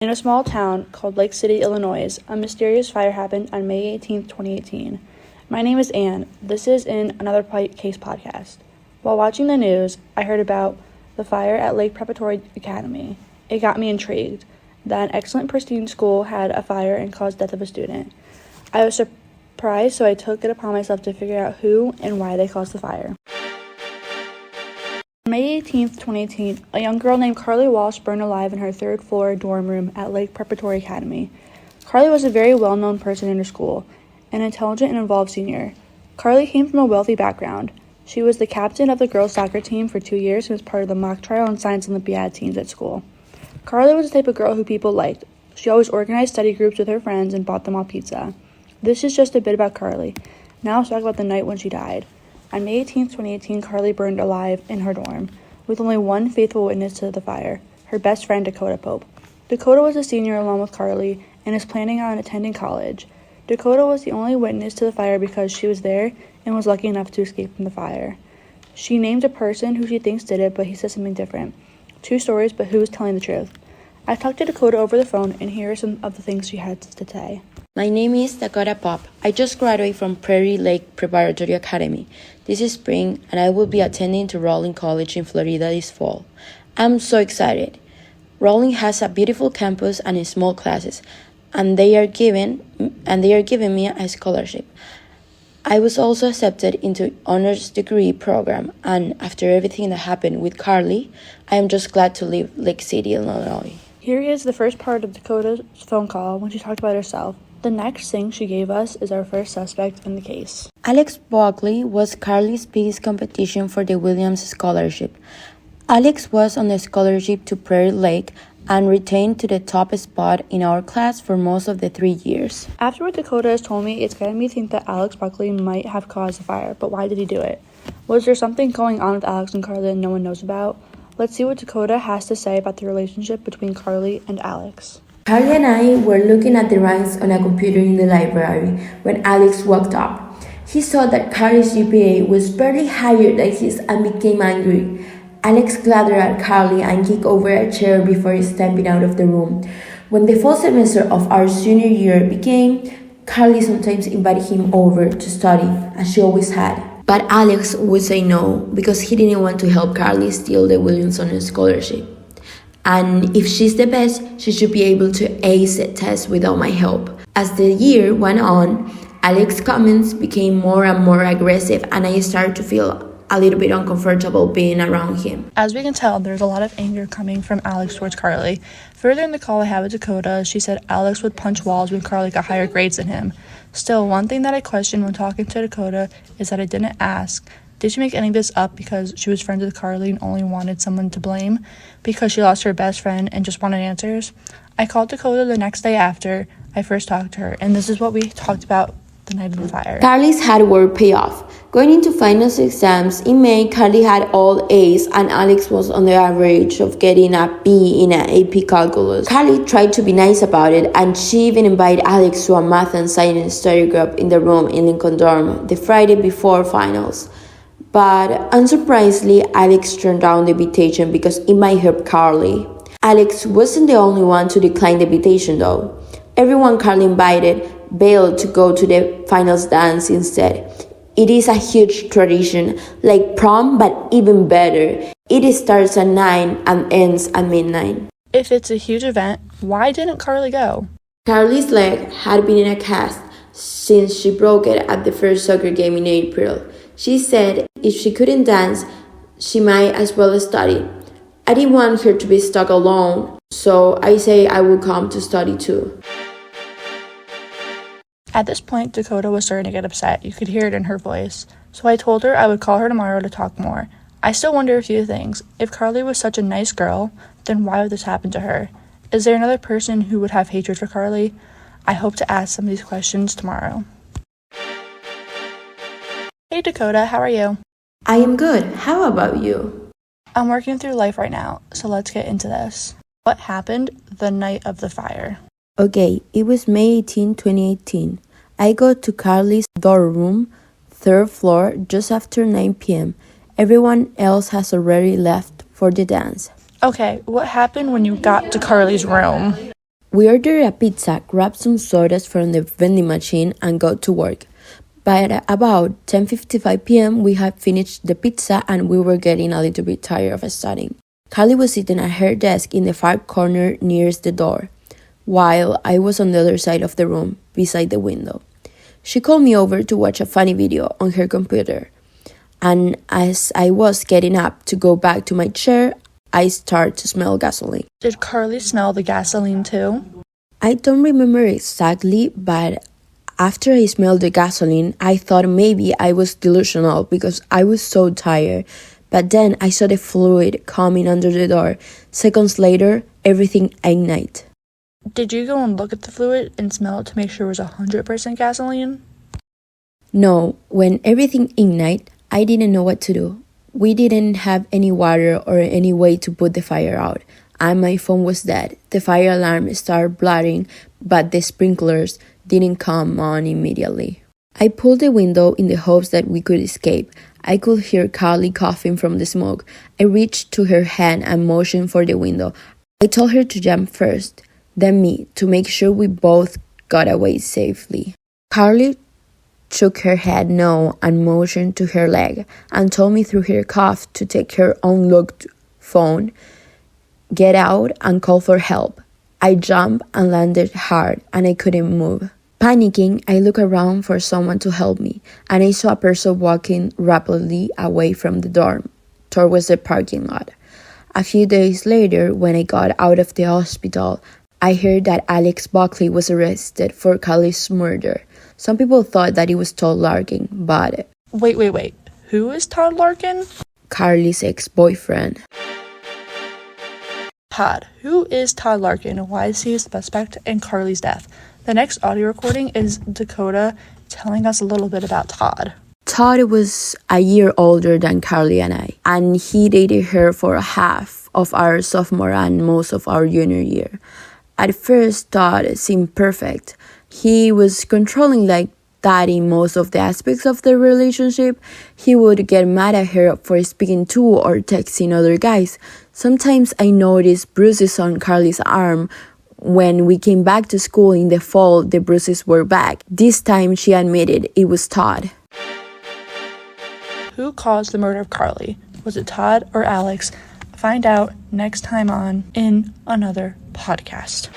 In a small town called Lake City, Illinois, a mysterious fire happened on May 18, 2018. My name is Anne. This is in Another Case podcast. While watching the news, I heard about the fire at Lake Preparatory Academy. It got me intrigued that an excellent pristine school had a fire and caused death of a student. I was surprised, so I took it upon myself to figure out who and why they caused the fire. On May 18, 2018, a young girl named Carly Walsh burned alive in her third-floor dorm room at Lake Preparatory Academy. Carly was a very well-known person in her school, an intelligent and involved senior. Carly came from a wealthy background. She was the captain of the girls' soccer team for 2 years and was part of the mock trial and science Olympiad teams at school. Carly was the type of girl who people liked. She always organized study groups with her friends and bought them all pizza. This is just a bit about Carly. Now let's talk about the night when she died. On May 18, 2018, Carly burned alive in her dorm, with only one faithful witness to the fire, her best friend Dakota Pope. Dakota was a senior along with Carly and is planning on attending college. Dakota was the only witness to the fire because she was there and was lucky enough to escape from the fire. She named a person who she thinks did it, but he said something different. 2 stories, but who is telling the truth? I talked to Dakota over the phone, and here are some of the things she had to say. My name is Dakota Pop. I just graduated from Prairie Lake Preparatory Academy this is spring, and I will be attending to Rowling College in Florida this fall. I'm so excited. Rowling has a beautiful campus and small classes, and they are giving me a scholarship. I was also accepted into honors degree program, and after everything that happened with Carly, I am just glad to leave Lake City, Illinois. Here is the first part of Dakota's phone call when she talked about herself. The next thing she gave us is our first suspect in the case. Alex Buckley was Carly's biggest competition for the Williams Scholarship. Alex was on the scholarship to Prairie Lake and retained to the top spot in our class for most of the 3 years. After what Dakota has told me, it's getting me to think that Alex Buckley might have caused the fire, but why did he do it? Was there something going on with Alex and Carly that no one knows about? Let's see what Dakota has to say about the relationship between Carly and Alex. Carly and I were looking at the ranks on a computer in the library when Alex walked up. He saw that Carly's GPA was barely higher than his and became angry. Alex glared at Carly and kicked over a chair before stepping out of the room. When the fall semester of our senior year began, Carly sometimes invited him over to study, as she always had. But Alex would say no because he didn't want to help Carly steal the Williamson Scholarship. And if she's the best, she should be able to ace the test without my help. As the year went on, Alex's comments became more and more aggressive, and I started to feel a little bit uncomfortable being around him. As we can tell, there's a lot of anger coming from Alex towards Carly. Further in the call I had with Dakota, she said Alex would punch walls when Carly got higher grades than him. Still, one thing that I questioned when talking to Dakota is that I didn't ask, did she make any of this up because she was friends with Carly and only wanted someone to blame because she lost her best friend and just wanted answers? I called Dakota the next day after I first talked to her, and this is what we talked about the night of the fire. Carly's hard work paid off. Going into finals exams in May, Carly had all A's and Alex was on the average of getting a B in an AP calculus. Carly tried to be nice about it, and she even invited Alex to a math and science study group in the room in Lincoln dorm the Friday before finals. But unsurprisingly, Alex turned down the invitation because it might hurt Carly. Alex wasn't the only one to decline the invitation though. Everyone Carly invited bailed to go to the finals dance instead. It is a huge tradition, like prom, but even better. It starts at 9 and ends at midnight. If it's a huge event, why didn't Carly go? Carly's leg had been in a cast since she broke it at the first soccer game in April. She said if she couldn't dance, she might as well study. I didn't want her to be stuck alone, so I say I will come to study too. At this point, Dakota was starting to get upset. You could hear it in her voice. So I told her I would call her tomorrow to talk more. I still wonder a few things. If Carly was such a nice girl, then why would this happen to her? Is there another person who would have hatred for Carly? I hope to ask some of these questions tomorrow. Hey Dakota, how are you? I am good. How about you? I'm working through life right now, so let's get into this. What happened the night of the fire? Okay, it was May 18, 2018. I go to Carly's dorm room, 3rd floor, just after 9 p.m. Everyone else has already left for the dance. Okay, what happened when you got to Carly's room? We ordered a pizza, grabbed some sodas from the vending machine, and got to work. By about 10:55 p.m., we had finished the pizza and we were getting a little bit tired of studying. Carly was sitting at her desk in the far corner nearest the door, while I was on the other side of the room, beside the window. She called me over to watch a funny video on her computer, and as I was getting up to go back to my chair, I started to smell gasoline. Did Carly smell the gasoline too? I don't remember exactly, but after I smelled the gasoline, I thought maybe I was delusional because I was so tired. But then I saw the fluid coming under the door. Seconds later, everything ignited. Did you go and look at the fluid and smell it to make sure it was 100% gasoline? No, when everything ignited, I didn't know what to do. We didn't have any water or any way to put the fire out, and my phone was dead. The fire alarm started blaring, but the sprinklers didn't come on immediately. I pulled the window in the hopes that we could escape. I could hear Carly coughing from the smoke. I reached to her hand and motioned for the window. I told her to jump first, then me, to make sure we both got away safely. Carly shook her head no and motioned to her leg and told me through her cough to take her unlocked phone, get out, and call for help. I jumped and landed hard and I couldn't move. Panicking, I looked around for someone to help me, and I saw a person walking rapidly away from the dorm towards the parking lot. A few days later, when I got out of the hospital, I heard that Alex Buckley was arrested for Carly's murder. Some people thought that it was Todd Larkin, but... Wait. Who is Todd Larkin? Carly's ex-boyfriend. Todd. Who is Todd Larkin and why is he a suspect in Carly's death? The next audio recording is Dakota telling us a little bit about Todd. Todd was a year older than Carly and I, and he dated her for half of our sophomore and most of our junior year. At first, Todd seemed perfect. He was controlling like that in most of the aspects of the relationship. He would get mad at her for speaking to or texting other guys. Sometimes I noticed bruises on Carly's arm. When we came back to school in the fall, the bruises were back. This time, she admitted it was Todd. Who caused the murder of Carly? Was it Todd or Alex? Find out next time on In Another Podcast.